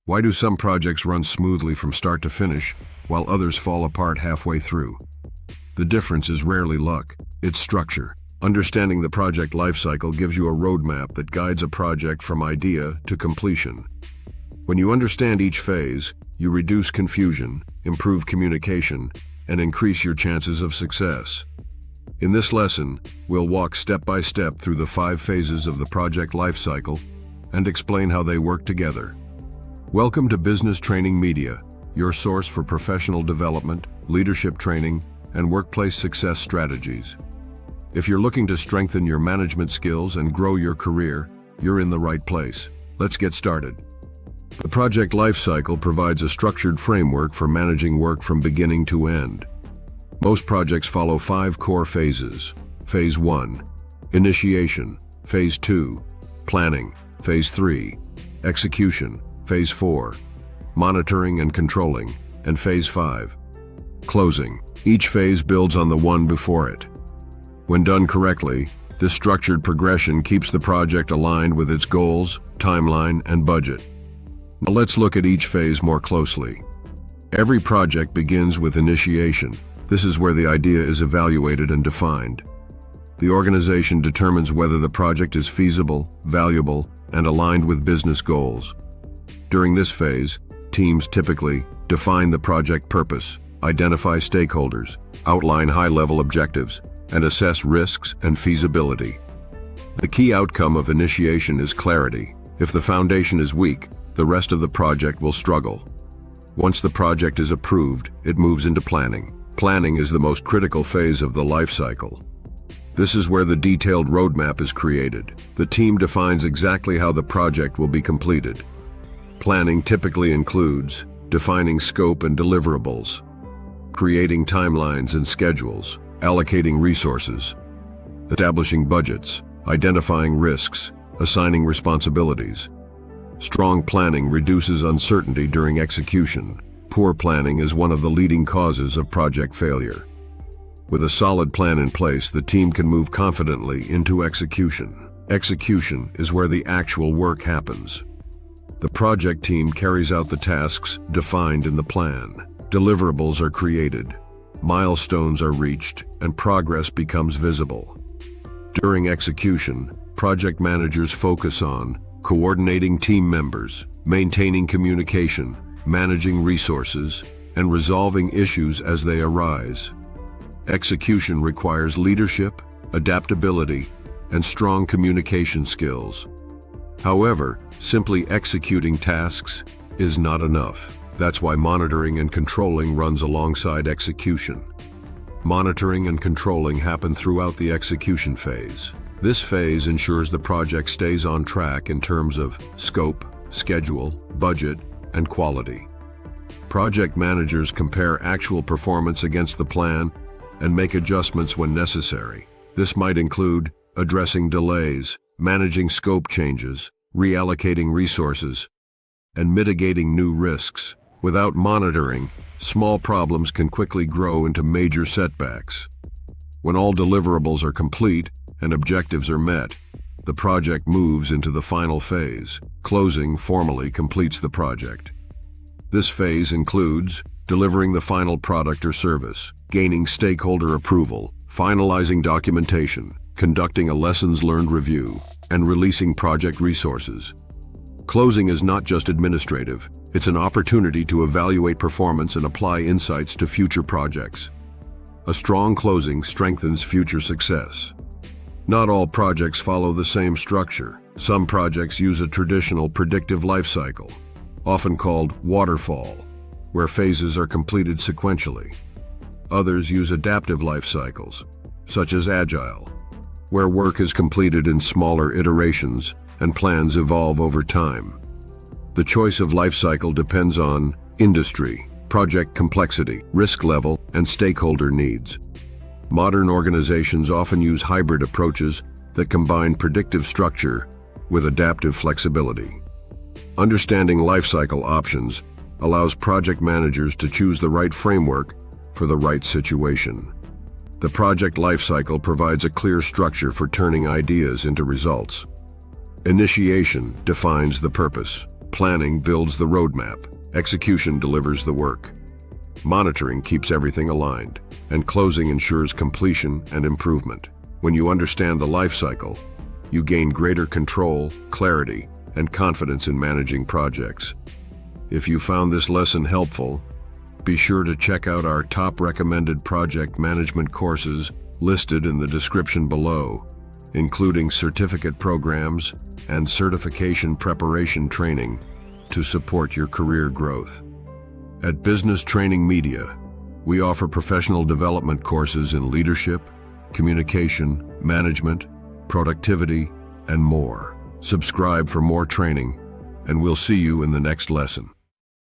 Why do some projects run smoothly from start to finish, while others fall apart halfway through? The difference is rarely luck, it's structure. Understanding the project lifecycle gives you a roadmap that guides a project from idea to completion. When you understand each phase, you reduce confusion, improve communication, and increase your chances of success. In this lesson, we'll walk step by step through the 5 phases of the project lifecycle and explain how they work together. Welcome to Business Training Media, your source for professional development, leadership training, and workplace success strategies. If you're looking to strengthen your management skills and grow your career, you're in the right place. Let's get started. The project lifecycle provides a structured framework for managing work from beginning to end. Most projects follow 5 core phases. Phase 1, initiation. Phase 2, planning. Phase 3, execution. Phase 4, monitoring and controlling. And Phase 5, closing. Each phase builds on the one before it. When done correctly, this structured progression keeps the project aligned with its goals, timeline, and budget. Now let's look at each phase more closely. Every project begins with initiation. This is where the idea is evaluated and defined. The organization determines whether the project is feasible, valuable, and aligned with business goals. During this phase, teams typically define the project purpose, identify stakeholders, outline high-level objectives, and assess risks and feasibility. The key outcome of initiation is clarity. If the foundation is weak, the rest of the project will struggle. Once the project is approved, it moves into planning. Planning is the most critical phase of the life cycle. This is where the detailed roadmap is created. The team defines exactly how the project will be completed. Planning typically includes defining scope and deliverables, creating timelines and schedules, allocating resources, establishing budgets, identifying risks, assigning responsibilities. Strong planning reduces uncertainty during execution. Poor planning is one of the leading causes of project failure. With a solid plan in place, the team can move confidently into execution. Execution is where the actual work happens. The project team carries out the tasks defined in the plan. Deliverables are created, milestones are reached, and progress becomes visible. During execution, project managers focus on coordinating team members, maintaining communication, managing resources, and resolving issues as they arise. Execution requires leadership, adaptability, and strong communication skills. However, simply executing tasks is not enough. That's why monitoring and controlling runs alongside execution. Monitoring and controlling happen throughout the execution phase. This phase ensures the project stays on track in terms of scope, schedule, budget, and quality. Project managers compare actual performance against the plan and make adjustments when necessary. This might include addressing delays, managing scope changes, reallocating resources, and mitigating new risks. Without monitoring, small problems can quickly grow into major setbacks. When all deliverables are complete and objectives are met, the project moves into the final phase. Closing formally completes the project. This phase includes delivering the final product or service, gaining stakeholder approval, finalizing documentation, conducting a lessons learned review, and releasing project resources. Closing is not just administrative, it's an opportunity to evaluate performance and apply insights to future projects. A strong closing strengthens future success. Not all projects follow the same structure. Some projects use a traditional predictive life cycle, often called waterfall, where phases are completed sequentially. Others use adaptive life cycles, such as agile, where work is completed in smaller iterations and plans evolve over time. The choice of life cycle depends on industry, project complexity, risk level, and stakeholder needs. Modern organizations often use hybrid approaches that combine predictive structure with adaptive flexibility. Understanding lifecycle options allows project managers to choose the right framework for the right situation. The project lifecycle provides a clear structure for turning ideas into results. Initiation defines the purpose. Planning builds the roadmap. Execution delivers the work. Monitoring keeps everything aligned, and closing ensures completion and improvement. When you understand the life cycle, you gain greater control, clarity, and confidence in managing projects. If you found this lesson helpful, be sure to check out our top recommended project management courses listed in the description below, including certificate programs and certification preparation training to support your career growth. At Business Training Media, we offer professional development courses in leadership, communication, management, productivity, and more. Subscribe for more training, and we'll see you in the next lesson.